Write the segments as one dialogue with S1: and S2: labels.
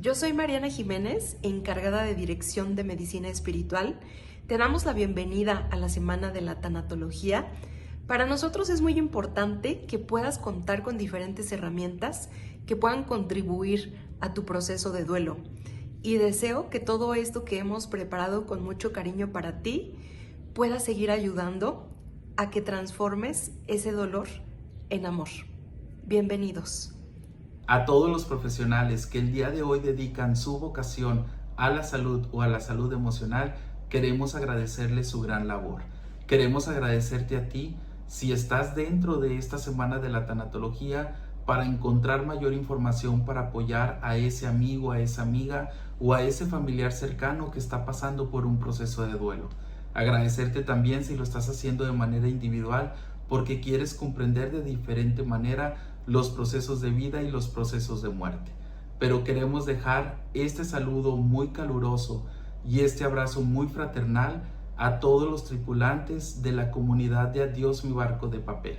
S1: Yo soy Mariana Jiménez, encargada de Dirección de Medicina Espiritual. Te damos la bienvenida a la Semana de la Tanatología. Para nosotros es muy importante que puedas contar con diferentes herramientas que puedan contribuir a tu proceso de duelo. Y deseo que todo esto que hemos preparado con mucho cariño para ti pueda seguir ayudando a que transformes ese dolor en amor. Bienvenidos.
S2: A todos los profesionales que el día de hoy dedican su vocación a la salud o a la salud emocional, queremos agradecerles su gran labor. Queremos agradecerte a ti si estás dentro de esta semana de la tanatología para encontrar mayor información para apoyar a ese amigo, a esa amiga o a ese familiar cercano que está pasando por un proceso de duelo. Agradecerte también si lo estás haciendo de manera individual porque quieres comprender de diferente manera los procesos de vida y los procesos de muerte. Pero queremos dejar este saludo muy caluroso y este abrazo muy fraternal a todos los tripulantes de la comunidad de Adiós mi barco de papel.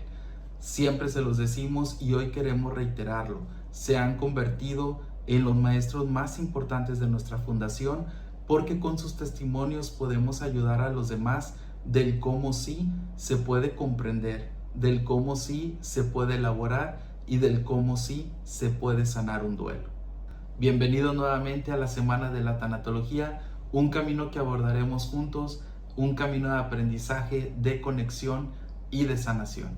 S2: Siempre se los decimos y hoy queremos reiterarlo. Se han convertido en los maestros más importantes de nuestra fundación porque con sus testimonios podemos ayudar a los demás del cómo sí se puede comprender, del cómo sí se puede elaborar y del cómo sí se puede sanar un duelo. Bienvenido nuevamente a la Semana de la Tanatología, un camino que abordaremos juntos, un camino de aprendizaje, de conexión y de sanación.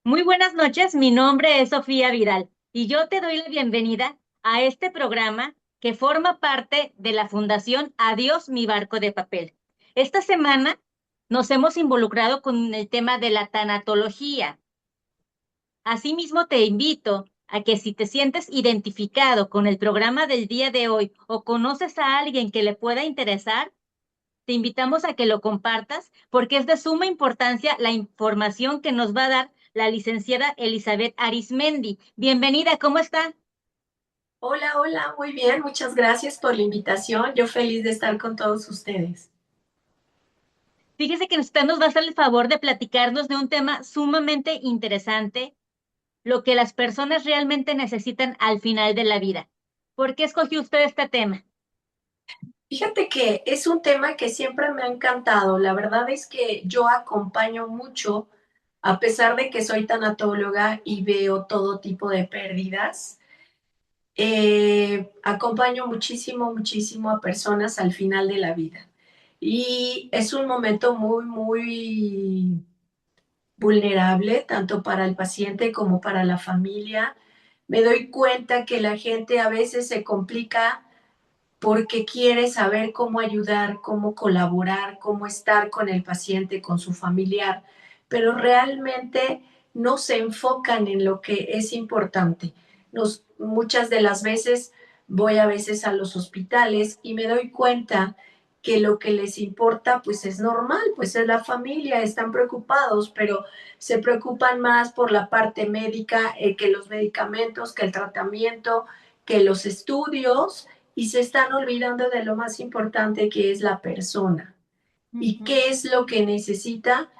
S3: Muy buenas noches, mi nombre es Sofía Vidal y yo te doy la bienvenida a este programa que forma parte de la Fundación Adiós mi barco de papel. Esta semana nos hemos involucrado con el tema de la tanatología. Asimismo, te invito a que si te sientes identificado con el programa del día de hoy o conoces a alguien que le pueda interesar, te invitamos a que lo compartas porque es de suma importancia la información que nos va a dar la licenciada Elizabeth Arismendi. Bienvenida, ¿cómo está?
S4: Hola, hola, muy bien, muchas gracias por la invitación. Yo feliz de estar con todos ustedes.
S3: Fíjese que usted nos va a hacer el favor de platicarnos de un tema sumamente interesante, lo que las personas realmente necesitan al final de la vida. ¿Por qué escogió usted este tema?
S4: Fíjate que es un tema que siempre me ha encantado. La verdad es que yo acompaño mucho, a pesar de que soy tanatóloga y veo todo tipo de pérdidas. Acompaño muchísimo, muchísimo a personas al final de la vida. Y es un momento muy, muy vulnerable, tanto para el paciente como para la familia. Me doy cuenta que la gente a veces se complica porque quiere saber cómo ayudar, cómo colaborar, cómo estar con el paciente, con su familiar, pero realmente no se enfocan en lo que es importante. Muchas de las veces voy a veces a los hospitales y me doy cuenta que lo que les importa pues es normal, pues es la familia, están preocupados, pero se preocupan más por la parte médica, que los medicamentos, que el tratamiento, que los estudios, y se están olvidando de lo más importante que es la persona. ¿Y qué es lo que necesita?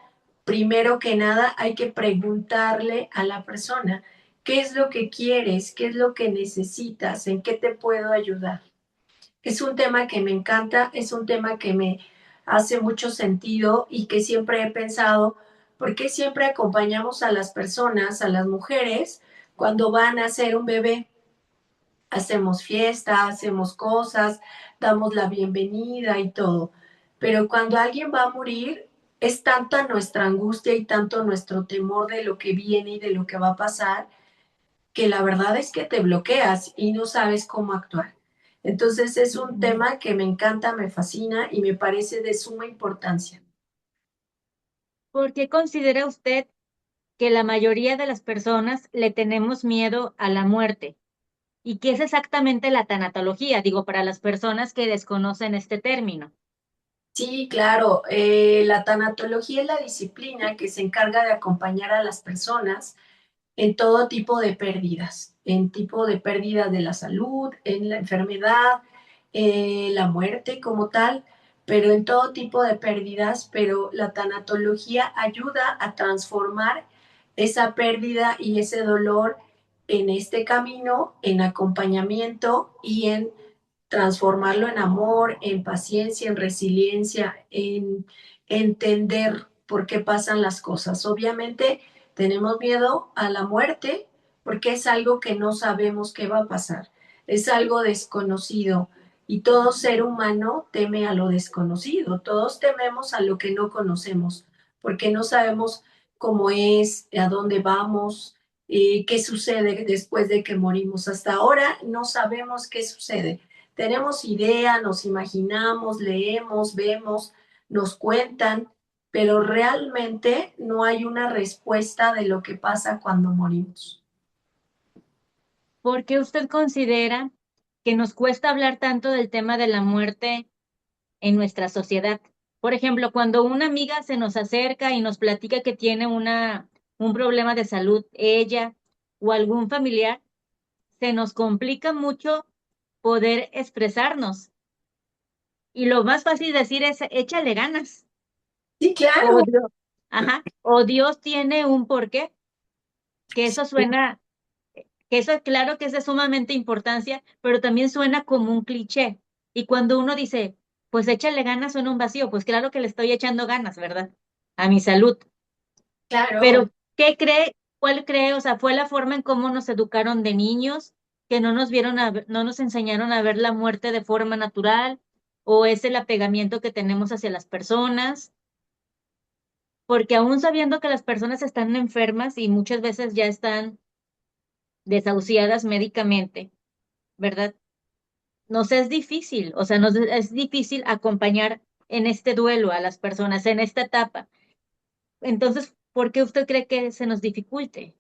S4: Primero que nada, hay que preguntarle a la persona, ¿qué es lo que quieres? ¿Qué es lo que necesitas? ¿En qué te puedo ayudar? Es un tema que me encanta, es un tema que me hace mucho sentido y que siempre he pensado, ¿por qué siempre acompañamos a las personas, a las mujeres, cuando van a hacer un bebé? Hacemos fiesta, hacemos cosas, damos la bienvenida y todo. Pero cuando alguien va a morir, es tanta nuestra angustia y tanto nuestro temor de lo que viene y de lo que va a pasar, que la verdad es que te bloqueas y no sabes cómo actuar. Entonces es un tema que me encanta, me fascina y me parece de suma importancia.
S3: ¿Por qué considera usted que la mayoría de las personas le tenemos miedo a la muerte? ¿Y qué es exactamente la tanatología? Digo, para las personas que desconocen este término.
S4: Sí, claro, la tanatología es la disciplina que se encarga de acompañar a las personas en todo tipo de pérdidas, en tipo de pérdidas de la salud, en la enfermedad, la muerte como tal, pero en todo tipo de pérdidas, pero la tanatología ayuda a transformar esa pérdida y ese dolor en este camino, en acompañamiento y en transformarlo en amor, en paciencia, en resiliencia, en entender por qué pasan las cosas. Obviamente tenemos miedo a la muerte porque es algo que no sabemos qué va a pasar, es algo desconocido y todo ser humano teme a lo desconocido, todos tememos a lo que no conocemos porque no sabemos cómo es, a dónde vamos, qué sucede después de que morimos. Hasta ahora no sabemos qué sucede. Tenemos idea, nos imaginamos, leemos, vemos, nos cuentan, pero realmente no hay una respuesta de lo que pasa cuando morimos.
S3: ¿Por qué usted considera que nos cuesta hablar tanto del tema de la muerte en nuestra sociedad? Por ejemplo, cuando una amiga se nos acerca y nos platica que tiene un problema de salud, ella o algún familiar, se nos complica mucho poder expresarnos. Y lo más fácil decir es, échale ganas.
S4: Sí,
S3: O
S4: claro.
S3: Dios, ajá, o Dios tiene un porqué, que eso suena, que eso claro que es de sumamente importancia, pero también suena como un cliché. Y cuando uno dice, pues échale ganas, suena un vacío, pues claro que le estoy echando ganas, ¿verdad? A mi salud.
S4: Claro.
S3: Pero, ¿qué cree? ¿Cuál cree? O sea, ¿fue la forma en cómo nos educaron de niños, que no nos vieron no nos enseñaron a ver la muerte de forma natural? ¿O es el apegamiento que tenemos hacia las personas? Porque aún sabiendo que las personas están enfermas y muchas veces ya están desahuciadas médicamente, ¿verdad? Nos es difícil, o sea, nos es difícil acompañar en este duelo a las personas, en esta etapa. Entonces, ¿por qué usted cree que se nos dificulte?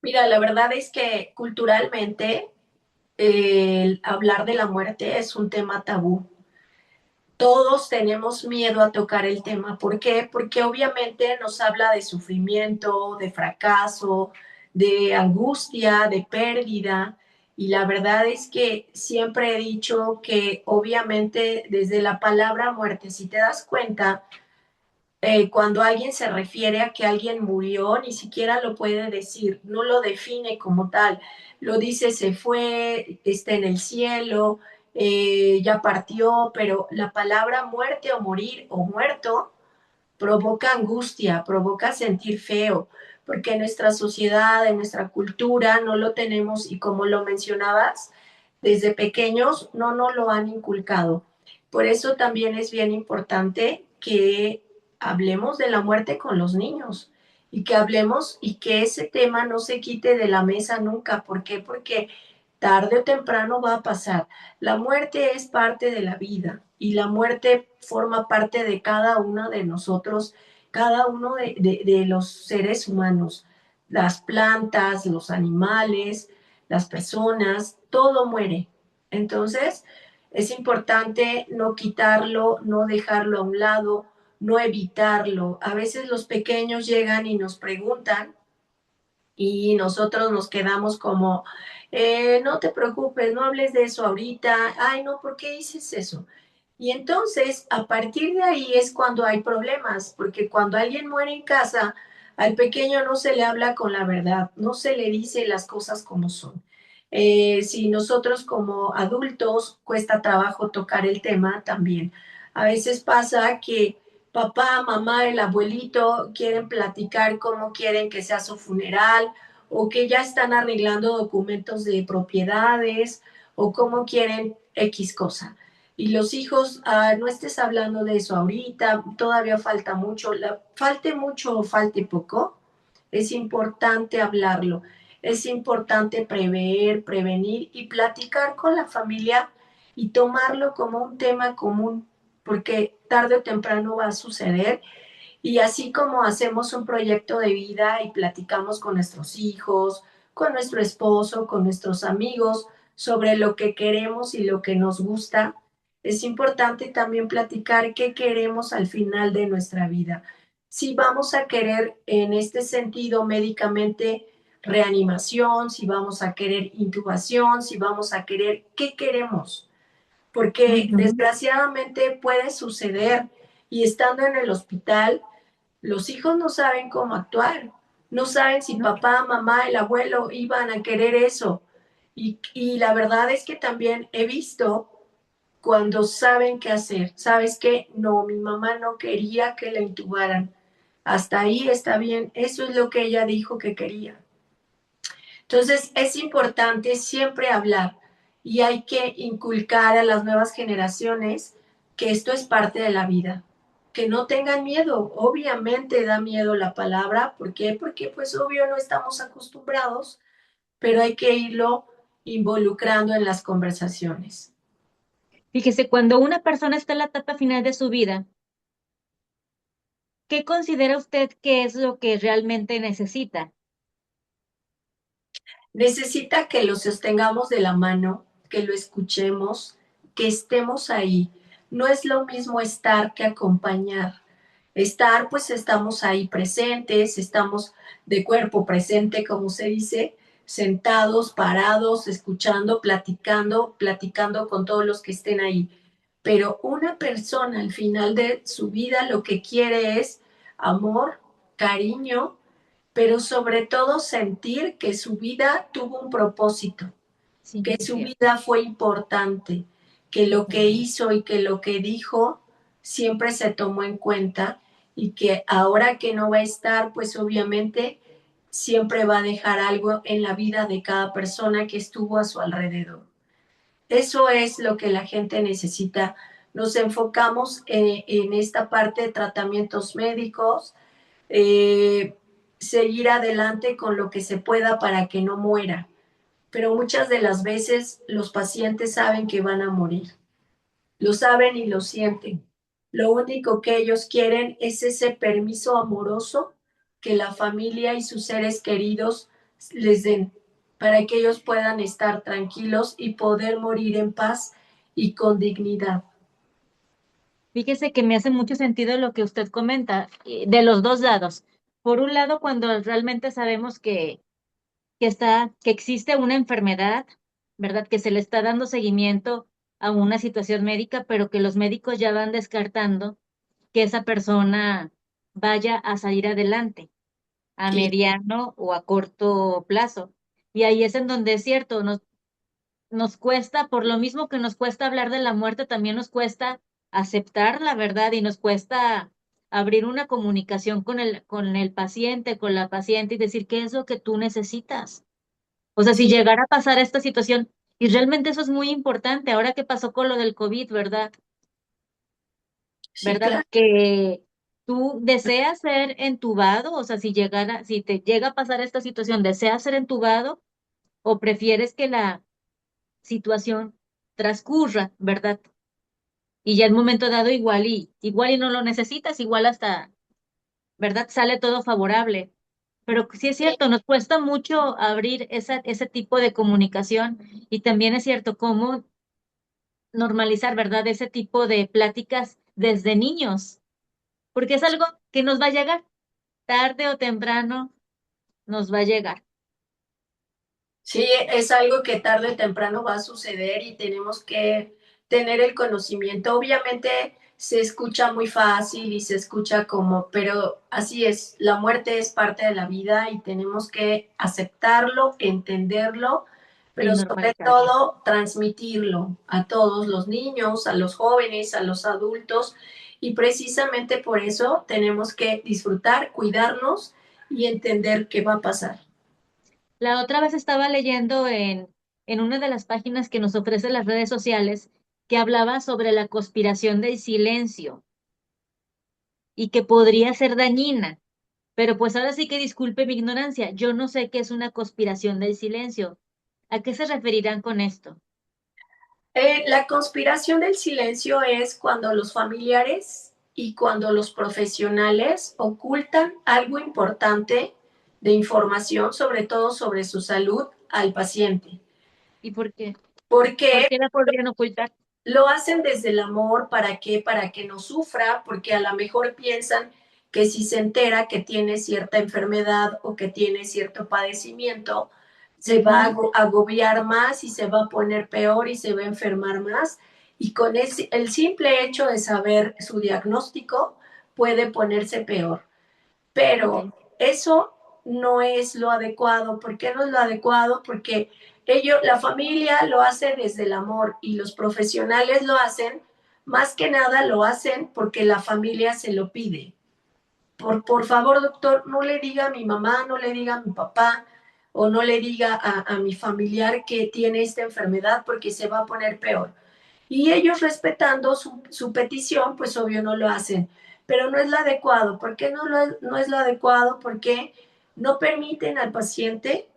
S4: Mira, la verdad es que culturalmente el hablar de la muerte es un tema tabú. Todos tenemos miedo a tocar el tema. ¿Por qué? Porque obviamente nos habla de sufrimiento, de fracaso, de angustia, de pérdida. Y la verdad es que siempre he dicho que obviamente desde la palabra muerte, si te das cuenta, cuando alguien se refiere a que alguien murió, ni siquiera lo puede decir, no lo define como tal, lo dice se fue, está en el cielo, ya partió, pero la palabra muerte o morir o muerto provoca angustia, provoca sentir feo, porque en nuestra sociedad, en nuestra cultura no lo tenemos y como lo mencionabas, desde pequeños no nos lo han inculcado. Por eso también es bien importante que hablemos de la muerte con los niños y que hablemos y que ese tema no se quite de la mesa nunca. ¿Por qué? Porque tarde o temprano va a pasar. La muerte es parte de la vida y la muerte forma parte de cada uno de nosotros, cada uno de los seres humanos, las plantas, los animales, las personas, todo muere. Entonces, Es importante no quitarlo, no dejarlo a un lado, no evitarlo. A veces los pequeños llegan y nos preguntan y nosotros nos quedamos como, no te preocupes, no hables de eso ahorita, ay, no, ¿por qué dices eso? Y entonces, a partir de ahí es cuando hay problemas, porque cuando alguien muere en casa, al pequeño no se le habla con la verdad, no se le dice las cosas como son. Si nosotros como adultos cuesta trabajo tocar el tema también. A veces pasa que papá, mamá, el abuelito quieren platicar cómo quieren que sea su funeral o que ya están arreglando documentos de propiedades o cómo quieren X cosa. Y los hijos, no estés hablando de eso ahorita, todavía falta mucho, falte mucho o falte poco, es importante hablarlo, es importante prever, prevenir y platicar con la familia y tomarlo como un tema común, porque tarde o temprano va a suceder. Y así como hacemos un proyecto de vida y platicamos con nuestros hijos, con nuestro esposo, con nuestros amigos sobre lo que queremos y lo que nos gusta, es importante también platicar qué queremos al final de nuestra vida. Si vamos a querer en este sentido médicamente reanimación, si vamos a querer intubación, si vamos a querer, ¿qué queremos? Porque
S3: Ujú.
S4: desgraciadamente puede suceder y estando en el hospital, los hijos no saben cómo actuar, no saben si
S3: ¿No?
S4: papá, mamá, el abuelo iban a querer eso. Y la verdad es que también he visto cuando saben qué hacer. ¿Sabes qué? No, mi mamá no quería que la intubaran. Hasta ahí está bien. Eso es lo que ella dijo que quería. Entonces, es importante siempre hablar y hay que inculcar a las nuevas generaciones que esto es parte de la vida, que no tengan miedo. Obviamente da miedo la palabra, ¿por qué? Porque pues obvio no estamos acostumbrados, pero hay que irlo involucrando en las conversaciones.
S3: Fíjese, cuando una persona está en la etapa final de su vida, ¿qué considera usted que es lo que realmente necesita?
S4: Necesita que lo sostengamos de la mano, que lo escuchemos, que estemos ahí. No es lo mismo estar que acompañar. Estar, pues estamos ahí presentes, estamos de cuerpo presente, como se dice, sentados, parados, escuchando, platicando, platicando con todos los que estén ahí. Pero una persona al final de su vida lo que quiere es amor, cariño, pero sobre todo sentir que su vida tuvo un propósito,
S3: Sí,
S4: que
S3: es
S4: su
S3: cierto.
S4: vida fue importante, que lo
S3: Ujú.
S4: que hizo y que lo que dijo siempre se tomó en cuenta y que ahora que no va a estar, pues obviamente siempre va a dejar algo en la vida de cada persona que estuvo a su alrededor. Eso es lo que la gente necesita. Nos enfocamos en esta parte de tratamientos médicos, eh, seguir adelante con lo que se pueda para que no muera. Pero muchas de las veces los pacientes saben que van a morir, lo saben y lo sienten. Lo único que ellos quieren es ese permiso amoroso que la familia y sus seres queridos les den para que ellos puedan estar tranquilos y poder morir en paz y con dignidad.
S3: Fíjese que me hace mucho sentido lo que usted comenta, de los dos lados. Por un lado, cuando realmente sabemos que existe una enfermedad, ¿verdad? Que se le está dando seguimiento a una situación médica, pero que los médicos ya van descartando que esa persona vaya a salir adelante a
S4: Sí,
S3: mediano o a corto plazo. Y ahí es en donde es cierto, nos cuesta, por lo mismo que nos cuesta hablar de la muerte, también nos cuesta aceptar la verdad y nos cuesta abrir una comunicación con el paciente, con la paciente y decir qué es lo que tú necesitas. O sea, si
S4: sí,
S3: llegara a pasar esta situación, y realmente eso es muy importante, ahora que pasó con lo del COVID, ¿verdad?
S4: sí,
S3: ¿Verdad?
S4: claro.
S3: Que tú deseas ser entubado, o sea, si te llega a pasar esta situación, ¿deseas ser entubado o prefieres que la situación transcurra, ¿verdad? Y ya en momento dado igual y no lo necesitas, igual hasta, ¿verdad? Sale todo favorable. Pero sí es cierto, nos cuesta mucho abrir ese tipo de comunicación y también es cierto cómo normalizar, ¿verdad? Ese tipo de pláticas desde niños, porque es algo que nos va a llegar, tarde o temprano nos va a llegar.
S4: Sí, es algo que tarde o temprano va a suceder y tenemos que tener el conocimiento. Obviamente se escucha muy fácil y se escucha como, pero así es, la muerte es parte de la vida y tenemos que aceptarlo, entenderlo,
S3: Y
S4: pero sobre
S3: normalizarlo.
S4: todo transmitirlo a todos los niños, a los jóvenes, a los adultos. Y precisamente por eso tenemos que disfrutar, cuidarnos y entender qué va a pasar.
S3: La otra vez estaba leyendo en una de las páginas que nos ofrecen las redes sociales que hablaba sobre la conspiración del silencio y que podría ser dañina. Pero pues ahora sí que disculpe mi ignorancia, yo no sé qué es una conspiración del silencio. ¿A qué se referirán con esto?
S4: La conspiración del silencio es cuando los familiares y cuando los profesionales ocultan algo importante de información, sobre todo sobre su salud, al paciente.
S3: ¿Y por qué? ¿Por
S4: Porque
S3: qué la podrían ocultar?
S4: lo hacen desde el amor, ¿para qué? Para que no sufra, porque a lo mejor piensan que si se entera que tiene cierta enfermedad o que tiene cierto padecimiento, se va a
S3: Ujú.
S4: agobiar más y se va a poner peor y se va a enfermar más. Y con el simple hecho de saber su diagnóstico puede ponerse peor. Pero
S3: Ok.
S4: eso no es lo adecuado. ¿Por qué no es lo adecuado? Porque ellos, la familia lo hace desde el amor y los profesionales lo hacen, más que nada lo hacen porque la familia se lo pide. Por favor, doctor, no le diga a mi mamá, no le diga a mi papá o no le diga a mi familiar que tiene esta enfermedad porque se va a poner peor. Y ellos respetando su petición, pues obvio no lo hacen, pero no es lo adecuado. ¿Por qué no es lo adecuado? Porque no permiten al paciente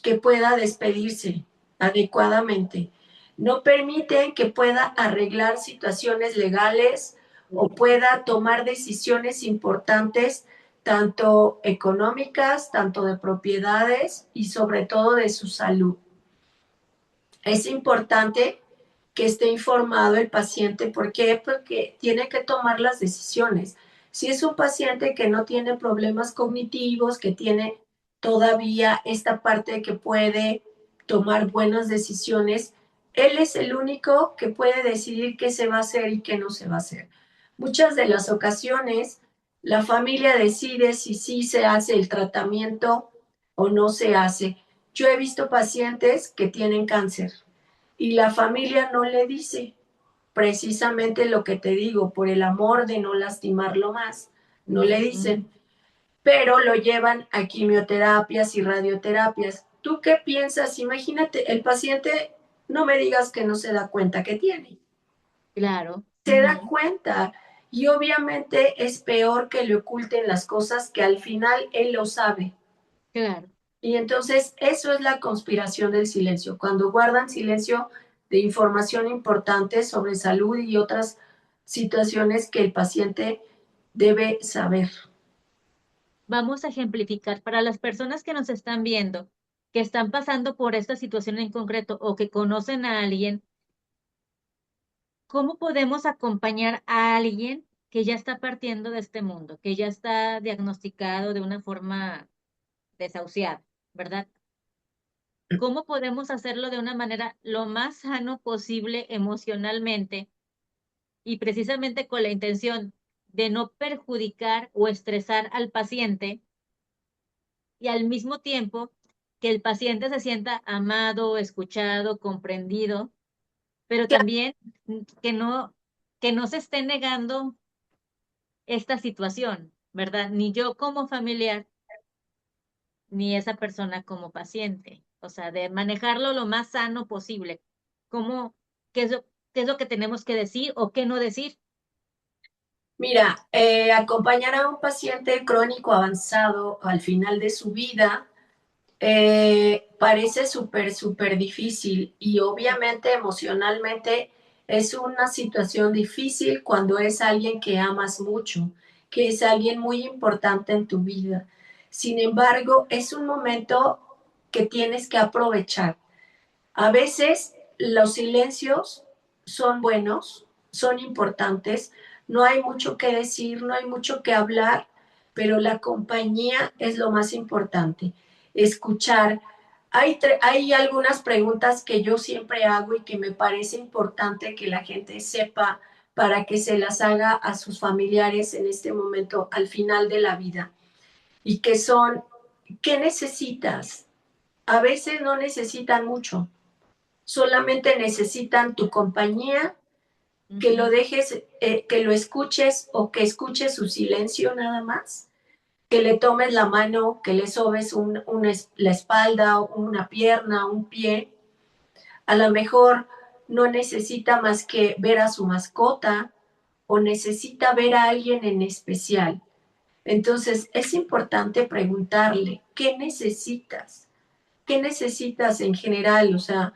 S4: que pueda despedirse adecuadamente. No permiten que pueda arreglar situaciones legales o pueda tomar decisiones importantes, tanto económicas, tanto de propiedades y sobre todo de su salud. Es importante que esté informado el paciente. ¿Por qué? Porque tiene que tomar las decisiones. Si es un paciente que no tiene problemas cognitivos, que tiene todavía esta parte de que puede tomar buenas decisiones, él es el único que puede decidir qué se va a hacer y qué no se va a hacer. Muchas de las ocasiones, la familia decide si sí se hace el tratamiento o no se hace. Yo he visto pacientes que tienen cáncer y la familia no le dice precisamente lo que te digo, por el amor de no lastimarlo más, no le
S3: Ujú.
S4: dicen, pero lo llevan a quimioterapias y radioterapias. ¿Tú qué piensas? Imagínate, el paciente, no me digas que no se da cuenta que tiene,
S3: Claro.
S4: se da
S3: Ujú.
S4: cuenta y obviamente es peor que le oculten las cosas que al final él lo sabe.
S3: Claro.
S4: Y entonces eso es la conspiración del silencio, cuando guardan silencio de información importante sobre salud y otras situaciones que el paciente debe saber.
S3: Vamos a ejemplificar para las personas que nos están viendo, que están pasando por esta situación en concreto o que conocen a alguien, ¿cómo podemos acompañar a alguien que ya está partiendo de este mundo, que ya está diagnosticado de una forma desahuciada, ¿verdad? ¿Cómo podemos hacerlo de una manera lo más sano posible emocionalmente y precisamente con la intención de no perjudicar o estresar al paciente y al mismo tiempo que el paciente se sienta amado, escuchado, comprendido, pero también que no se esté negando esta situación, ¿verdad? Ni yo como familiar, ni esa persona como paciente. O sea, de manejarlo lo más sano posible. ¿Cómo, qué es lo que tenemos que decir o qué no decir?
S4: Mira, acompañar a un paciente crónico avanzado al final de su vida parece súper difícil y obviamente emocionalmente es una situación difícil cuando es alguien que amas mucho, que es alguien muy importante en tu vida. Sin embargo, es un momento que tienes que aprovechar. A veces los silencios son buenos, son importantes, no hay mucho que decir, no hay mucho que hablar, pero la compañía es lo más importante. Escuchar. Hay algunas preguntas que yo siempre hago y que me parece importante que la gente sepa para que se las haga a sus familiares en este momento, al final de la vida. Y que son, ¿qué necesitas? A veces no necesitan mucho, solamente necesitan tu compañía, que lo dejes, que lo escuches o que escuches su silencio nada más, que le tomes la mano, que le sobes la espalda, una pierna, un pie. A lo mejor no necesita más que ver a su mascota o necesita ver a alguien en especial. Entonces es importante preguntarle, ¿qué necesitas? ¿Qué necesitas en general? O sea,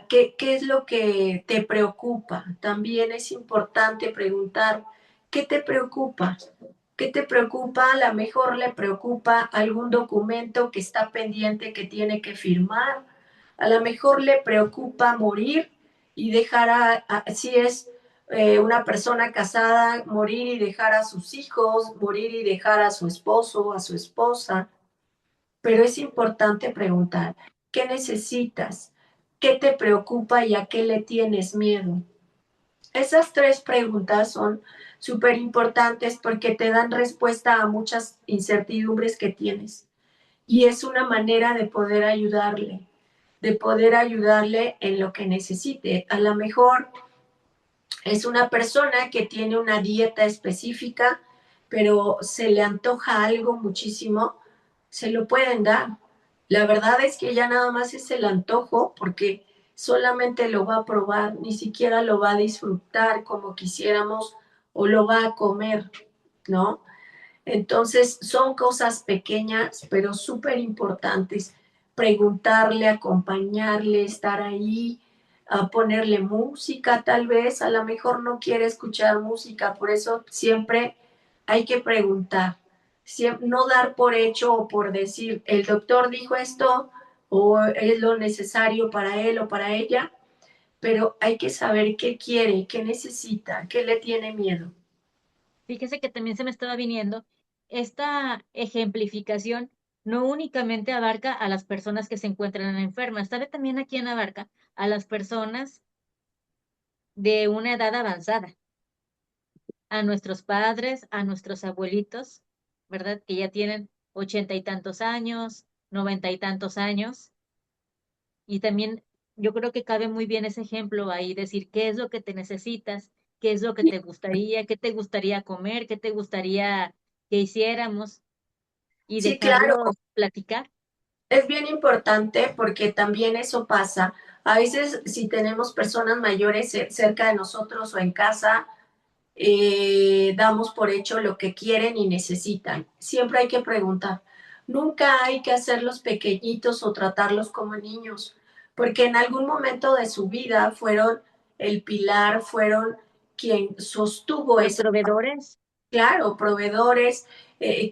S4: ¿qué es lo que te preocupa? También es importante preguntar, ¿qué te preocupa? ¿Qué te preocupa? A lo mejor le preocupa algún documento que está pendiente que tiene que firmar. A lo mejor le preocupa morir y dejar si es una persona casada, morir y dejar a sus hijos, morir y dejar a su esposo, a su esposa. Pero es importante preguntar, ¿qué necesitas? ¿Qué te preocupa y a qué le tienes miedo? Esas tres preguntas son súper importantes porque te dan respuesta a muchas incertidumbres que tienes. Y es una manera de poder ayudarle en lo que necesite. A lo mejor es una persona que tiene una dieta específica, pero se le antoja algo muchísimo, se lo pueden dar. La verdad es que ya nada más es el antojo porque solamente lo va a probar, ni siquiera lo va a disfrutar como quisiéramos o lo va a comer, ¿no? Entonces son cosas pequeñas, pero súper importantes. Preguntarle, acompañarle, estar ahí, a ponerle música tal vez. A lo mejor no quiere escuchar música, por eso siempre hay que preguntar. No dar por hecho o por decir, el doctor dijo esto o es lo necesario para él o para ella, pero hay que saber qué quiere, qué necesita, qué le tiene miedo.
S3: Fíjese que también se me estaba viniendo esta ejemplificación no únicamente abarca a las personas que se encuentran enfermas, sabe también a quién abarca a las personas de una edad avanzada, a nuestros padres, a nuestros abuelitos, ¿verdad? Que ya tienen 80 y tantos años, 90 y tantos años, y también yo creo que cabe muy bien ese ejemplo ahí, decir qué es lo que te necesitas, qué es lo que te gustaría, qué te gustaría comer, qué te gustaría que hiciéramos y
S4: Sí, claro,
S3: dejarlos platicar.
S4: es bien importante porque también eso pasa. A veces si tenemos personas mayores cerca de nosotros o en casa, damos por hecho lo que quieren y necesitan. Siempre hay que preguntar. Nunca hay que hacerlos pequeñitos o tratarlos como niños, porque en algún momento de su vida fueron el pilar, fueron quien sostuvo
S3: Los
S4: esa.
S3: proveedores,
S4: Claro, proveedores,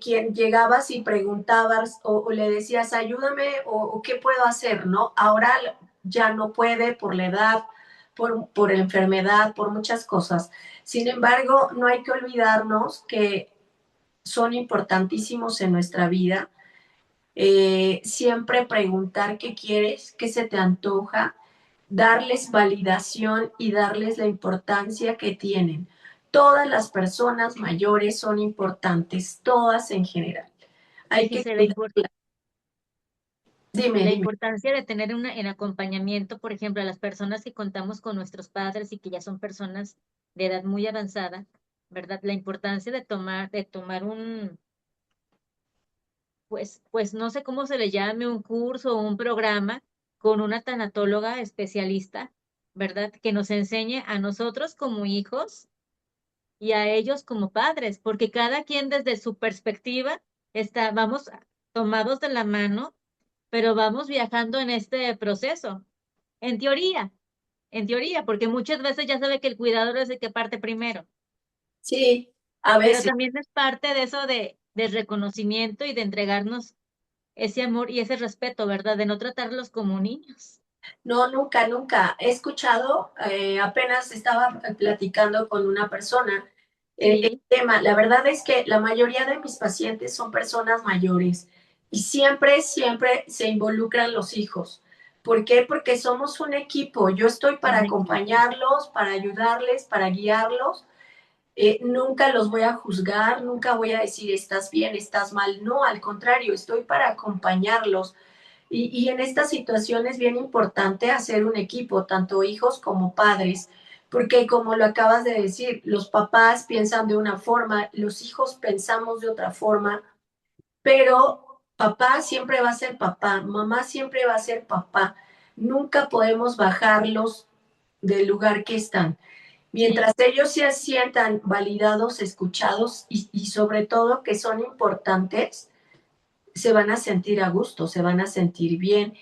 S4: quien llegabas y preguntabas o le decías, ayúdame o qué puedo hacer, ¿no? Ahora ya no puede por la edad, por la enfermedad, por muchas cosas. Sin embargo, no hay que olvidarnos que son importantísimos en nuestra vida. Siempre preguntar qué quieres, qué se te antoja, darles validación y darles la importancia que tienen. Todas las personas mayores son importantes, todas en general. Hay que
S3: fíjese
S4: cuidarlas. Dime,
S3: la
S4: dime.
S3: importancia de tener en acompañamiento, por ejemplo, a las personas que contamos con nuestros padres y que ya son personas de edad muy avanzada, ¿verdad? La importancia de tomar pues no sé cómo se le llame, un curso o un programa con una tanatóloga especialista, ¿verdad? Que nos enseñe a nosotros como hijos y a ellos como padres, porque cada quien desde su perspectiva vamos tomados de la mano, pero vamos viajando en este proceso, en teoría, porque muchas veces ya sabe que el cuidador es el que parte primero,
S4: Sí, a
S3: pero
S4: veces.
S3: también es parte de eso de reconocimiento y de entregarnos ese amor y ese respeto, ¿verdad? De no tratarlos como niños.
S4: No, nunca, nunca. He escuchado, apenas estaba platicando con una persona el
S3: Sí,
S4: tema. La verdad es que la mayoría de mis pacientes son personas mayores y siempre, siempre se involucran los hijos. ¿Por qué? Porque somos un equipo. Yo estoy para
S3: un equipo.
S4: acompañarlos, para ayudarles, para guiarlos. Nunca los voy a juzgar, nunca voy a decir estás bien, estás mal. No, al contrario, estoy para acompañarlos. Y en esta situación es bien importante hacer un equipo, tanto hijos como padres, porque como lo acabas de decir, los papás piensan de una forma, los hijos pensamos de otra forma, pero papá siempre va a ser papá, mamá siempre va a ser papá. Nunca podemos bajarlos del lugar que están.
S3: Sí,
S4: Mientras ellos se sientan validados, escuchados y sobre todo que son importantes, se van a sentir a gusto, se van a sentir bien.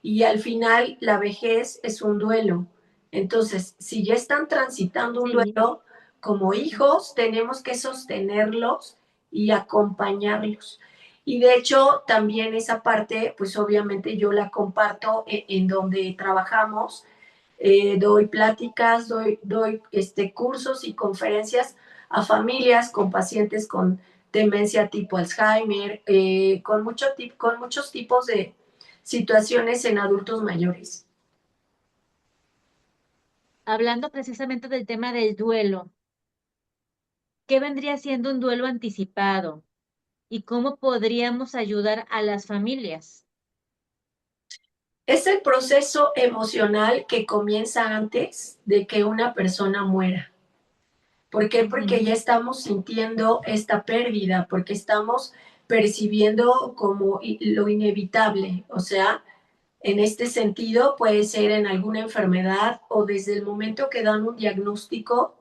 S4: Y al final la vejez es un duelo. Entonces, si ya están transitando un
S3: sí.
S4: duelo, como hijos tenemos que sostenerlos y acompañarlos. Y de hecho, también esa parte, pues obviamente yo la comparto en donde trabajamos. Doy pláticas, doy cursos y conferencias a familias con pacientes con demencia tipo Alzheimer, con muchos tipos de situaciones en adultos mayores.
S3: Hablando precisamente del tema del duelo, ¿qué vendría siendo un duelo anticipado? ¿Y cómo podríamos ayudar a las familias?
S4: Es el proceso emocional que comienza antes de que una persona muera. ¿Por qué?
S3: Ujú.
S4: Porque ya estamos sintiendo esta pérdida, porque estamos percibiendo como lo inevitable. O sea, en este sentido puede ser en alguna enfermedad o desde el momento que dan un diagnóstico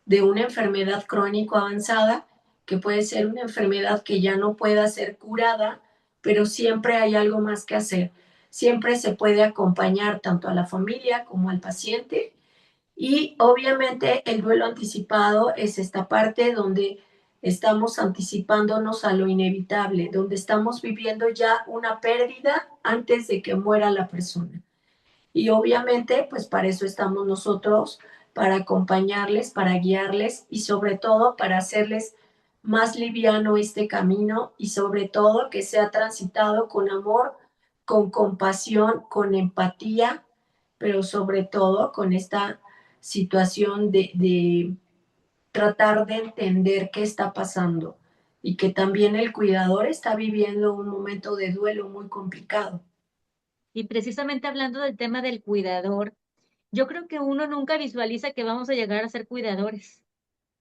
S4: de una enfermedad crónico avanzada, que puede ser una enfermedad que ya no pueda ser curada, pero siempre hay algo más que hacer. Siempre se puede acompañar tanto a la familia como al paciente y obviamente el duelo anticipado es esta parte donde estamos anticipándonos a lo inevitable, donde estamos viviendo ya una pérdida antes de que muera la persona. Y obviamente, pues para eso estamos nosotros, para acompañarles, para guiarles y sobre todo para hacerles más liviano este camino y sobre todo que sea transitado con amor, con compasión, con empatía, pero sobre todo con esta situación de tratar de entender qué está pasando y que también el cuidador está viviendo un momento de duelo muy complicado.
S3: Y precisamente hablando del tema del cuidador, yo creo que uno nunca visualiza que vamos a llegar a ser cuidadores,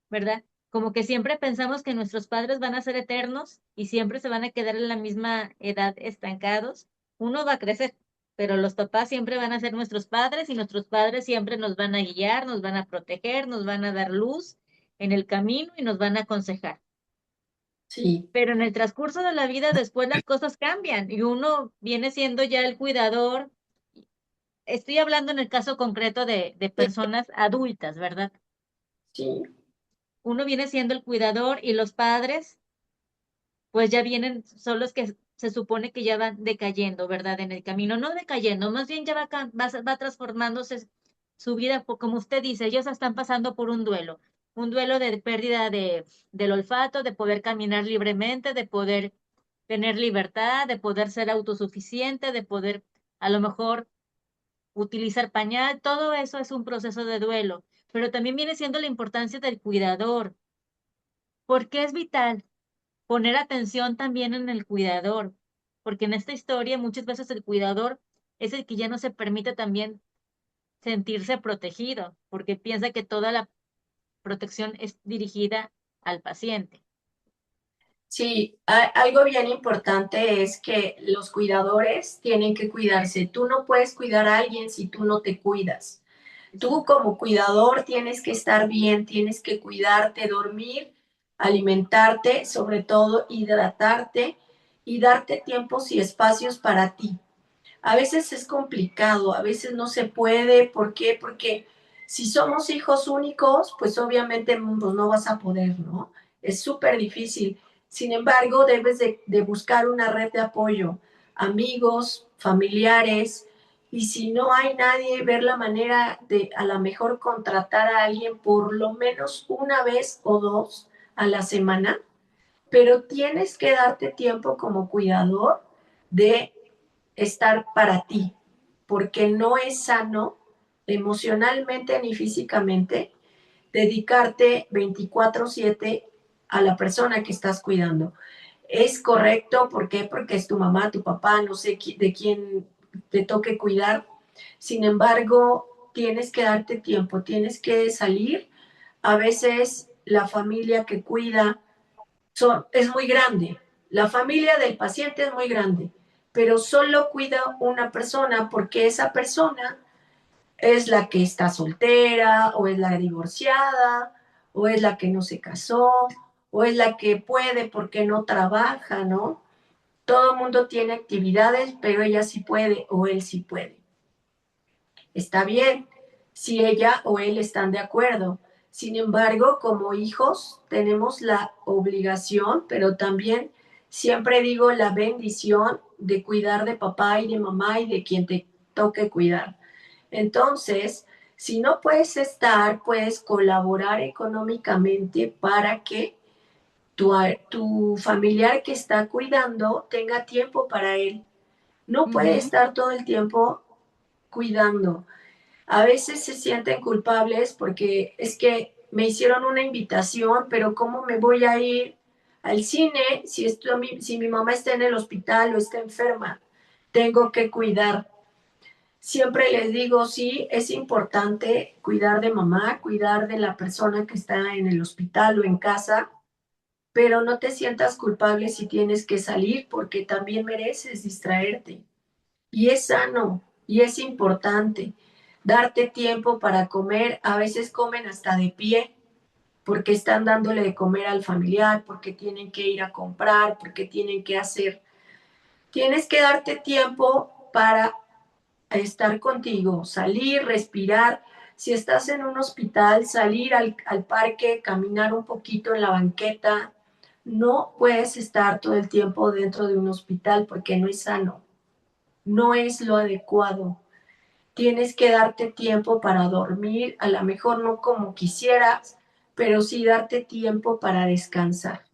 S3: ¿verdad? Como que siempre pensamos que nuestros padres van a ser eternos y siempre se van a quedar en la misma edad estancados. Uno va a crecer, pero los papás siempre van a ser nuestros padres y nuestros padres siempre nos van a guiar, nos van a proteger, nos van a dar luz en el camino y nos van a aconsejar.
S4: Sí,
S3: Pero en el transcurso de la vida después las cosas cambian y uno viene siendo ya el cuidador. Estoy hablando en el caso concreto de
S4: sí,
S3: personas adultas, ¿verdad?
S4: sí.
S3: Uno viene siendo el cuidador y los padres pues ya vienen, son los que se supone que ya van decayendo, ¿verdad? En el camino, no decayendo, más bien ya va transformándose su vida, como usted dice, ellos están pasando por un duelo de pérdida del olfato, de poder caminar libremente, de poder tener libertad, de poder ser autosuficiente, de poder a lo mejor utilizar pañal, todo eso es un proceso de duelo, pero también viene siendo la importancia del cuidador, porque es vital poner atención también en el cuidador, porque en esta historia muchas veces el cuidador es el que ya no se permite también sentirse protegido, porque piensa que toda la protección es dirigida al paciente.
S4: Sí, algo bien importante es que los cuidadores tienen que cuidarse. Tú no puedes cuidar a alguien si tú no te cuidas. Tú
S3: Exacto.
S4: como cuidador tienes que estar bien, tienes que cuidarte, dormir, alimentarte, sobre todo hidratarte y darte tiempos y espacios para ti. A veces es complicado, a veces no se puede. ¿Por qué? Porque si somos hijos únicos, pues obviamente pues no vas a poder, ¿no? Es súper difícil. Sin embargo, debes de buscar una red de apoyo, amigos, familiares, Y si no hay nadie, ver la manera de a lo mejor contratar a alguien por lo menos una vez o dos a la semana, pero tienes que darte tiempo como cuidador de estar para ti, porque no es sano emocionalmente ni físicamente dedicarte 24/7 a la persona que estás cuidando. Es correcto, ¿por qué? Porque es tu mamá, tu papá, no sé de quién te toque cuidar. Sin embargo, tienes que darte tiempo, tienes que salir. A veces la familia que cuida es muy grande, la familia del paciente es muy grande, pero solo cuida una persona porque esa persona es la que está soltera o es la divorciada o es la que no se casó o es la que puede porque no trabaja, ¿no? Todo el mundo tiene actividades, pero ella sí puede o él sí puede. Está bien si ella o él están de acuerdo. Sin embargo, como hijos tenemos la obligación, pero también siempre digo la bendición de cuidar de papá y de mamá y de quien te toque cuidar. Entonces, si no puedes estar, puedes colaborar económicamente para que tu familiar que está cuidando tenga tiempo para él. No puede
S3: Ujú.
S4: estar todo el tiempo cuidando. A veces se sienten culpables porque es que me hicieron una invitación, pero ¿cómo me voy a ir al cine si mi mamá está en el hospital o está enferma? Tengo que cuidar. Siempre les digo, sí, es importante cuidar de mamá, cuidar de la persona que está en el hospital o en casa, pero no te sientas culpable si tienes que salir porque también mereces distraerte. Y es sano y es importante darte tiempo para comer. A veces comen hasta de pie porque están dándole de comer al familiar, porque tienen que ir a comprar, porque tienen que hacer. Tienes que darte tiempo para estar contigo, salir, respirar. Si estás en un hospital, salir al parque, caminar un poquito en la banqueta. No puedes estar todo el tiempo dentro de un hospital porque no es sano, no es lo adecuado. Tienes que darte tiempo para dormir, a lo mejor no como quisieras, pero sí darte tiempo para descansar.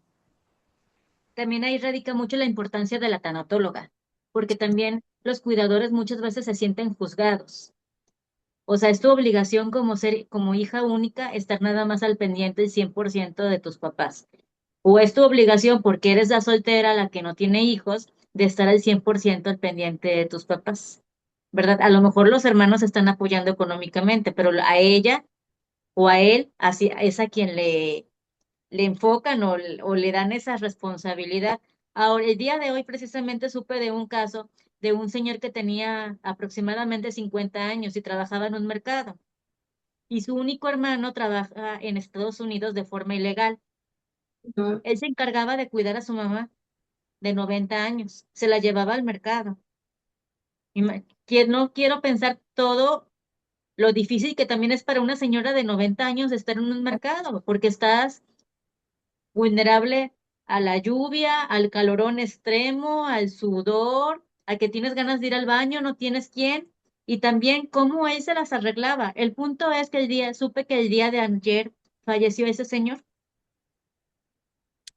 S3: También ahí radica mucho la importancia de la tanatóloga, porque también los cuidadores muchas veces se sienten juzgados. O sea, es tu obligación como ser, como hija única, estar nada más al pendiente el 100% de tus papás. O es tu obligación, porque eres la soltera, la que no tiene hijos, de estar al 100% al pendiente de tus papás. ¿Verdad? A lo mejor los hermanos están apoyando económicamente, pero a ella o a él, así es a quien le enfocan o le dan esa responsabilidad. Ahora, el día de hoy precisamente supe de un caso de un señor que tenía aproximadamente 50 años y trabajaba en un mercado. Y su único hermano trabaja en Estados Unidos de forma ilegal.
S4: Ujú.
S3: Él se encargaba de cuidar a su mamá de 90 años, se la llevaba al mercado. Que no quiero pensar todo lo difícil que también es para una señora de 90 años estar en un mercado, porque estás vulnerable a la lluvia, al calorón extremo, al sudor, a que tienes ganas de ir al baño, no tienes quién, y también cómo él se las arreglaba. El punto es que supe que el día de ayer falleció ese señor,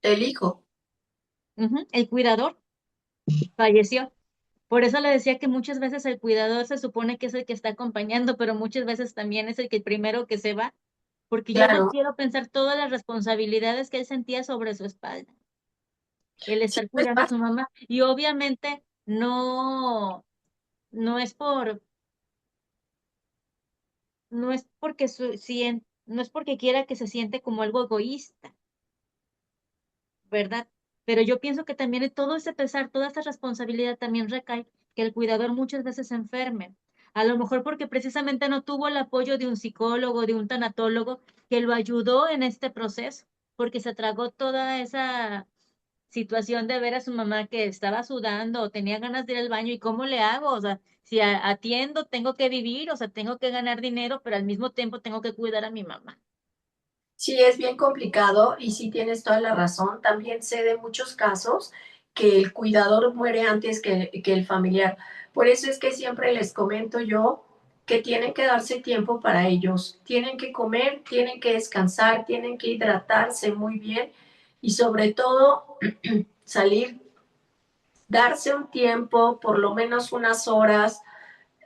S4: El hijo.
S3: el cuidador, falleció. Por eso le decía que muchas veces el cuidador se supone que es el que está acompañando, pero muchas veces también es el que primero que se va, porque yo no
S4: Claro.
S3: quiero pensar todas las responsabilidades que él sentía sobre su espalda, el
S4: Sí,
S3: estar
S4: pues,
S3: cuidando a su mamá. Y obviamente no es no es porque no es porque quiera que se siente como algo egoísta, ¿verdad? Pero yo pienso que también todo ese pesar, toda esa responsabilidad también recae que el cuidador muchas veces se enferme. A lo mejor porque precisamente no tuvo el apoyo de un psicólogo, de un tanatólogo que lo ayudó en este proceso, porque se tragó toda esa situación de ver a su mamá que estaba sudando o tenía ganas de ir al baño y cómo le hago, o sea, si atiendo, tengo que vivir, o sea, tengo que ganar dinero, pero al mismo tiempo tengo que cuidar a mi mamá.
S4: sí, es bien complicado y sí tienes toda la razón. También sé de muchos casos que el cuidador muere antes que el familiar. Por eso es que siempre les comento yo que tienen que darse tiempo para ellos, tienen que comer, tienen que descansar, tienen que hidratarse muy bien y sobre todo salir, darse un tiempo, por lo menos unas horas,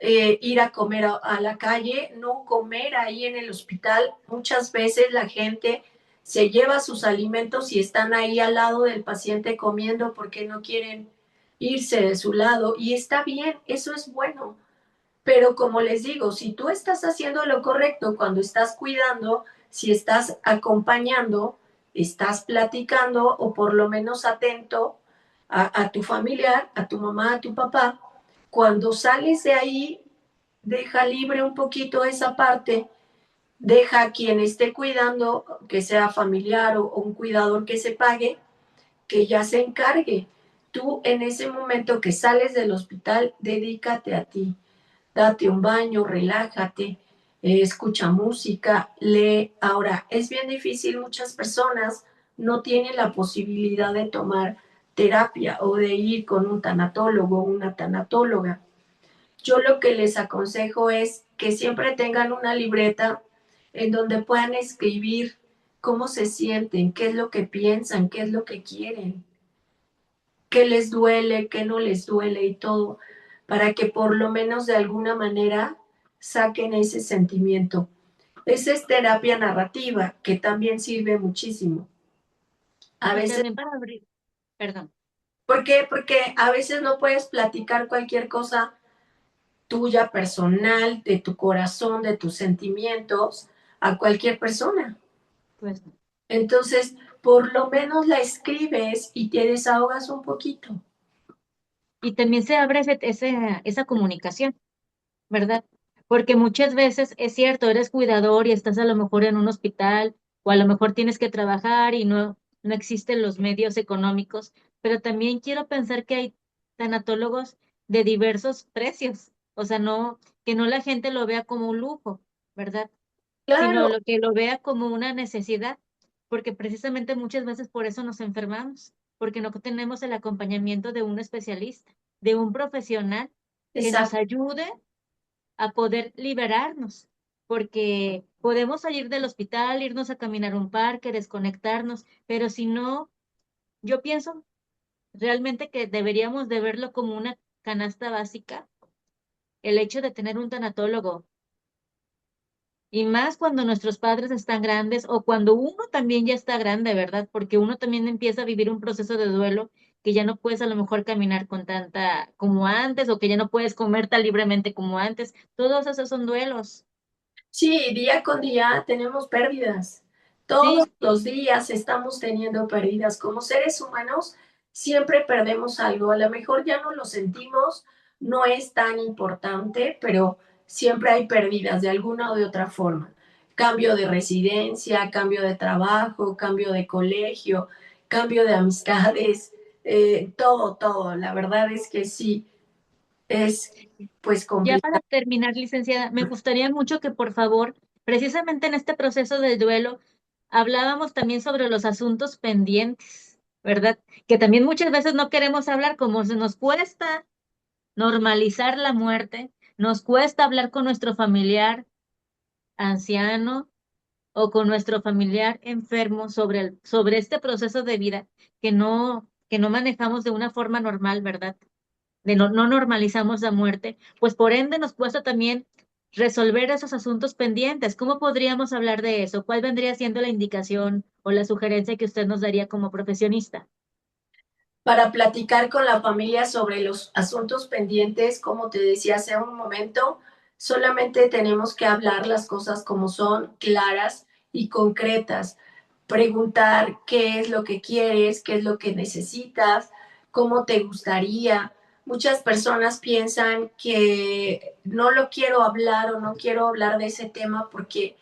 S4: ir a comer a la calle, no comer ahí en el hospital. Muchas veces la gente se lleva sus alimentos y están ahí al lado del paciente comiendo porque no quieren irse de su lado y está bien, eso es bueno. Pero como les digo, si tú estás haciendo lo correcto cuando estás cuidando, si estás acompañando, estás platicando o por lo menos atento a tu familiar, a tu mamá, a tu papá, cuando sales de ahí, deja libre un poquito esa parte, deja a quien esté cuidando, que sea familiar o un cuidador que se pague, que ya se encargue. Tú en ese momento que sales del hospital, dedícate a ti, date un baño, relájate, escucha música, lee. Ahora, es bien difícil, muchas personas no tienen la posibilidad de tomar terapia o de ir con un tanatólogo o una tanatóloga. Yo lo que les aconsejo es que siempre tengan una libreta en donde puedan escribir cómo se sienten, qué es lo que piensan, qué es lo que quieren, qué les duele, qué no les duele y todo, para que por lo menos de alguna manera saquen ese sentimiento. Esa es terapia narrativa, que también sirve muchísimo. A
S3: Y
S4: veces,
S3: también para abrir, perdón.
S4: ¿por qué? Porque a veces no puedes platicar cualquier cosa tuya, personal, de tu corazón, de tus sentimientos, a cualquier persona.
S3: Pues no.
S4: Entonces, por lo menos la escribes y te desahogas un poquito.
S3: Y también se abre esa comunicación, ¿verdad? Porque muchas veces es cierto, eres cuidador y estás a lo mejor en un hospital o a lo mejor tienes que trabajar y no existen los medios económicos, pero también quiero pensar que hay tanatólogos de diversos precios, o sea, que no la gente lo vea como un lujo, ¿verdad? Sino
S4: Claro,
S3: lo que lo vea como una necesidad, porque precisamente muchas veces por eso nos enfermamos, porque no tenemos el acompañamiento de un especialista, de un profesional que nos
S4: exacto.
S3: ayude a poder liberarnos, porque podemos salir del hospital, irnos a caminar a un parque, desconectarnos, pero si no, yo pienso realmente que deberíamos de verlo como una canasta básica, el hecho de tener un tanatólogo. Y más cuando nuestros padres están grandes o cuando uno también ya está grande, ¿verdad? Porque uno también empieza a vivir un proceso de duelo que ya no puedes a lo mejor caminar con tanta como antes o que ya no puedes comer tan libremente como antes. Todos esos son duelos.
S4: Sí, día con día tenemos pérdidas. Todos
S3: Sí,
S4: los días estamos teniendo pérdidas. Como seres humanos, siempre perdemos algo. A lo mejor ya no lo sentimos, no es tan importante, pero siempre hay pérdidas de alguna o de otra forma. Cambio de residencia, cambio de trabajo, cambio de colegio, cambio de amistades, todo, todo. La verdad es que sí, es pues
S3: ya para
S4: complicado.
S3: terminar, licenciada, me gustaría mucho que por favor, precisamente en este proceso del duelo, hablábamos también sobre los asuntos pendientes, ¿verdad? Que también muchas veces no queremos hablar como se nos cuesta normalizar la muerte, nos cuesta hablar con nuestro familiar anciano o con nuestro familiar enfermo sobre este proceso de vida que no manejamos de una forma normal, ¿verdad? No normalizamos la muerte, pues por ende nos cuesta también resolver esos asuntos pendientes. ¿Cómo podríamos hablar de eso? ¿Cuál vendría siendo la indicación o la sugerencia que usted nos daría como profesionista?
S4: Para platicar con la familia sobre los asuntos pendientes, como te decía hace un momento, solamente tenemos que hablar las cosas como son, claras y concretas. Preguntar qué es lo que quieres, qué es lo que necesitas, cómo te gustaría. Muchas personas piensan que no lo quiero hablar o no quiero hablar de ese tema porque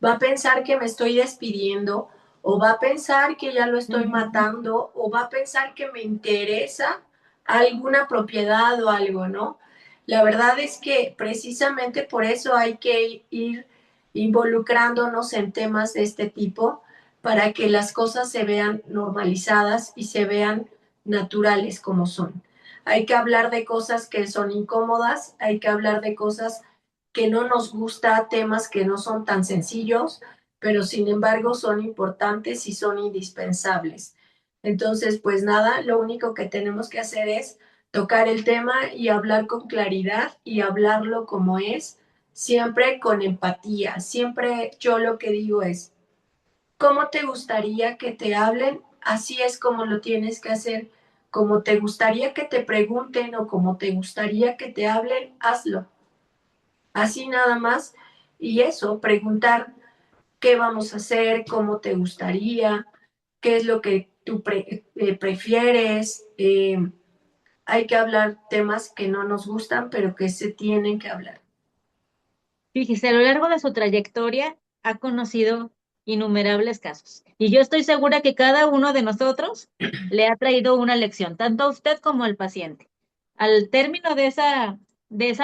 S4: va a pensar que me estoy despidiendo o va a pensar que ya lo estoy
S3: Ujú.
S4: matando o va a pensar que me interesa alguna propiedad o algo, ¿no? La verdad es que precisamente por eso hay que ir involucrándonos en temas de este tipo para que las cosas se vean normalizadas y se vean naturales como son. Hay que hablar de cosas que son incómodas, hay que hablar de cosas que no nos gusta, temas que no son tan sencillos, pero sin embargo son importantes y son indispensables. Entonces, pues nada, lo único que tenemos que hacer es tocar el tema y hablar con claridad y hablarlo como es, siempre con empatía. Siempre yo lo que digo es, ¿cómo te gustaría que te hablen? Así es como lo tienes que hacer. Como te gustaría que te pregunten o como te gustaría que te hablen, hazlo. Así nada más. Y eso, preguntar qué vamos a hacer, cómo te gustaría, qué es lo que tú prefieres. Hay que hablar temas que no nos gustan, pero que se tienen que hablar.
S3: Fíjese, a lo largo de su trayectoria ha conocido innumerables casos. Y yo estoy segura que cada uno de nosotros le ha traído una lección, tanto a usted como al paciente. Al término de esa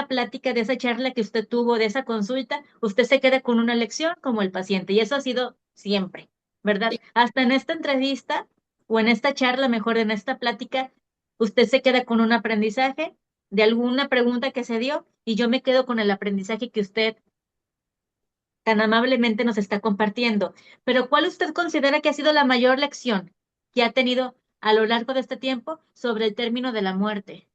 S3: plática, de esa charla que usted tuvo, de esa consulta, usted se queda con una lección como el paciente. Y eso ha sido siempre, ¿verdad? Hasta en esta entrevista o en esta charla, mejor en esta plática, usted se queda con un aprendizaje de alguna pregunta que se dio y yo me quedo con el aprendizaje que usted tan amablemente nos está compartiendo. Pero ¿cuál usted considera que ha sido la mayor lección que ha tenido a lo largo de este tiempo sobre el término de la muerte?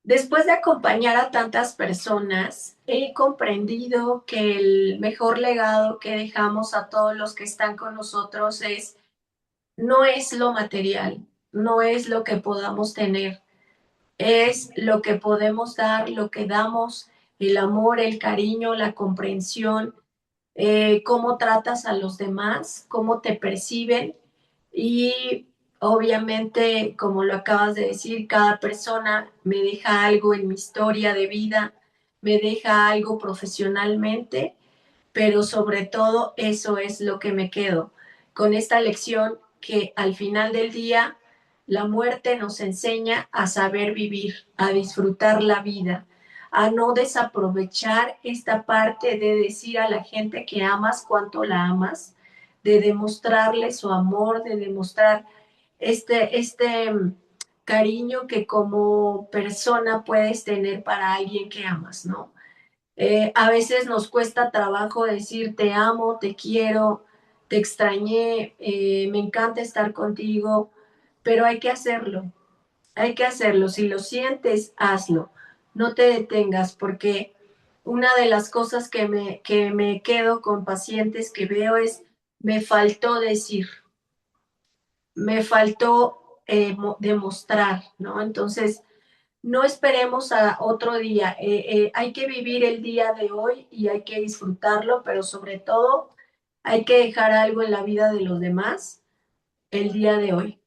S4: Después de acompañar a tantas personas, he comprendido que el mejor legado que dejamos a todos los que están con nosotros no es lo material, no es lo que podamos tener, es lo que podemos dar, lo que damos, el amor, el cariño, la comprensión, cómo tratas a los demás, cómo te perciben y obviamente, como lo acabas de decir, cada persona me deja algo en mi historia de vida, me deja algo profesionalmente, pero sobre todo eso es lo que me quedo con esta lección que al final del día la muerte nos enseña a saber vivir, a disfrutar la vida, a no desaprovechar esta parte de decir a la gente que amas cuánto la amas, de demostrarle su amor, de demostrar este cariño que como persona puedes tener para alguien que amas, ¿no? A veces nos cuesta trabajo decir te amo, te quiero, te extrañé, me encanta estar contigo, pero hay que hacerlo. Si lo sientes, hazlo. No te detengas porque una de las cosas que me quedo con pacientes que veo es, me faltó decir, me faltó demostrar, ¿no? Entonces, no esperemos a otro día. Hay que vivir el día de hoy y hay que disfrutarlo, pero sobre todo hay que dejar algo en la vida de los demás el día de hoy.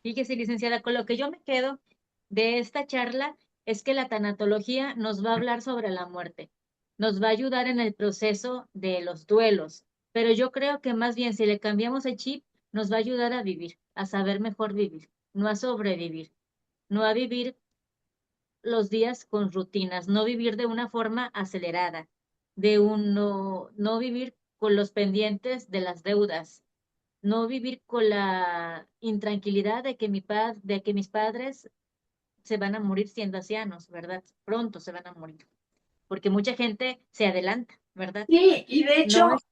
S3: Fíjese, licenciada, con lo que yo me quedo de esta charla es que la tanatología nos va a hablar sobre la muerte, nos va a ayudar en el proceso de los duelos, pero yo creo que más bien si le cambiamos el chip, nos va a ayudar a vivir, a saber mejor vivir, no a sobrevivir, no a vivir los días con rutinas, no vivir de una forma acelerada, no vivir con los pendientes de las deudas, no vivir con la intranquilidad de que de que mis padres se van a morir siendo ancianos, ¿verdad? Pronto se van a morir, porque mucha gente se adelanta, ¿verdad?
S4: Sí, y de
S3: No
S4: hecho,
S3: es,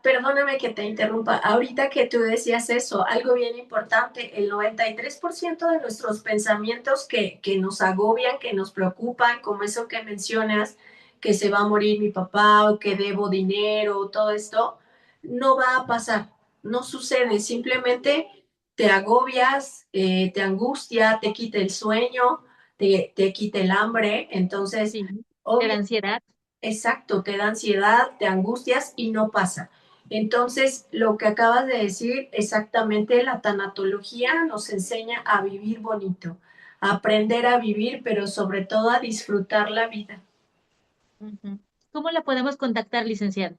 S4: perdóname que te interrumpa, ahorita que tú decías eso, algo bien importante, el 93% de nuestros pensamientos que nos agobian, que nos preocupan, como eso que mencionas, que se va a morir mi papá o que debo dinero, todo esto, no va a pasar, no sucede, simplemente te agobias, te angustia, te quita el sueño, te quita el hambre, entonces,
S3: sí, de la
S4: obviamente,
S3: ansiedad.
S4: exacto, te da ansiedad, te angustias y no pasa. Entonces, lo que acabas de decir, exactamente, la tanatología nos enseña a vivir bonito, a aprender a vivir, pero sobre todo a disfrutar la vida.
S3: Ujú. ¿Cómo la podemos contactar, licenciada?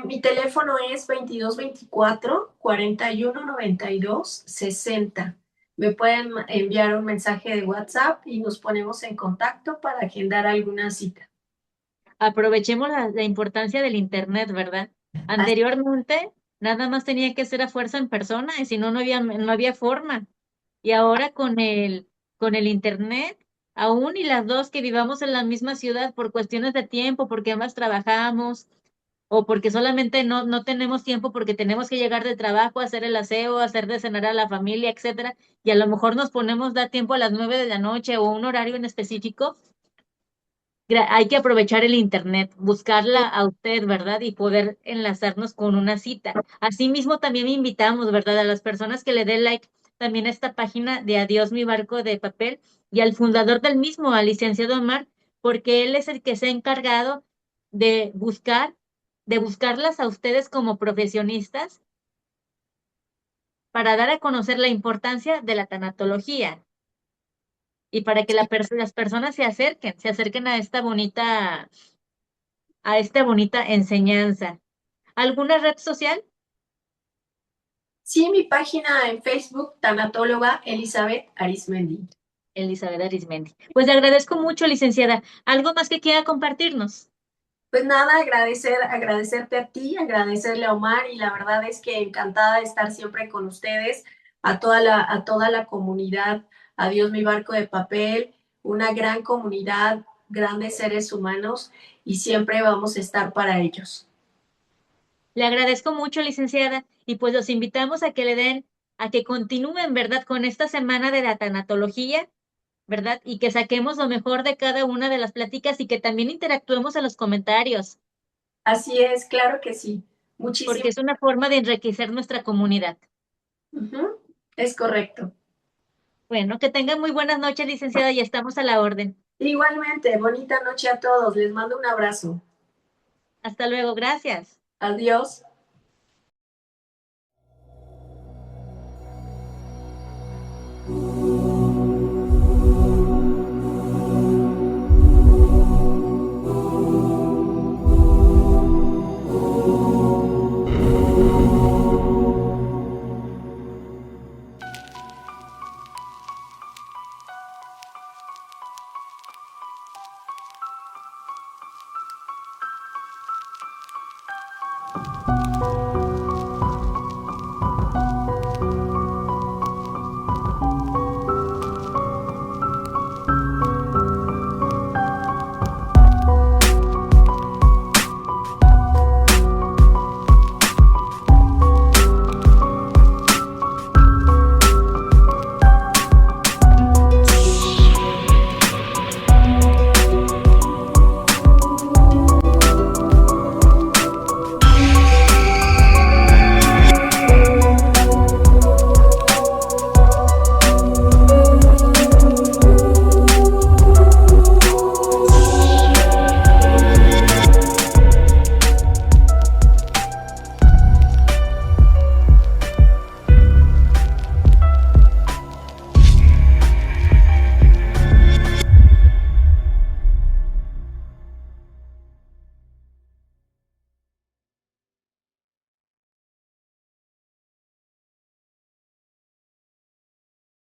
S4: Mi teléfono es 2224-4192-60. Me pueden enviar un mensaje de WhatsApp y nos ponemos en contacto para agendar alguna cita.
S3: Aprovechemos la importancia del internet, ¿verdad? Anteriormente Nada más tenía que ser a fuerza en persona, y si no, no había forma. Y ahora con el internet, aún y las dos que vivamos en la misma ciudad por cuestiones de tiempo, porque ambas trabajamos, o porque solamente no tenemos tiempo porque tenemos que llegar de trabajo, hacer el aseo, hacer de cenar a la familia, etcétera, y a lo mejor nos ponemos, da tiempo a las 9 de la noche o un horario en específico. Hay que aprovechar el internet, buscarla a usted, ¿verdad? Y poder enlazarnos con una cita. Asimismo, también invitamos, ¿verdad? A las personas que le den like también a esta página de Adiós mi barco de papel y al fundador del mismo, al licenciado Omar, porque él es el que se ha encargado de buscar, de buscarlas a ustedes como profesionistas para dar a conocer la importancia de la tanatología y para que las personas se acerquen a esta bonita enseñanza. ¿Alguna red social?
S4: Sí, mi página en Facebook, tanatóloga Elizabeth Arismendi.
S3: Elizabeth Arismendi. Pues le agradezco mucho, licenciada. ¿Algo más que quiera compartirnos?
S4: Pues nada, agradecerte a ti, agradecerle a Omar y la verdad es que encantada de estar siempre con ustedes, a toda la comunidad, Adiós mi barco de papel, una gran comunidad, grandes seres humanos y siempre vamos a estar para ellos.
S3: Le agradezco mucho, licenciada, y pues los invitamos a que le den, a que continúen, ¿verdad?, con esta semana de la tanatología, ¿verdad? Y que saquemos lo mejor de cada una de las pláticas y que también interactuemos en los comentarios,
S4: Así es, claro que sí.
S3: porque
S4: Muchísimas.
S3: es una forma de enriquecer nuestra comunidad.
S4: Es correcto.
S3: Bueno, que tengan muy buenas noches, licenciada, y estamos a la orden.
S4: Igualmente, bonita noche a todos. Les mando un abrazo.
S3: Hasta luego, gracias.
S4: Adiós.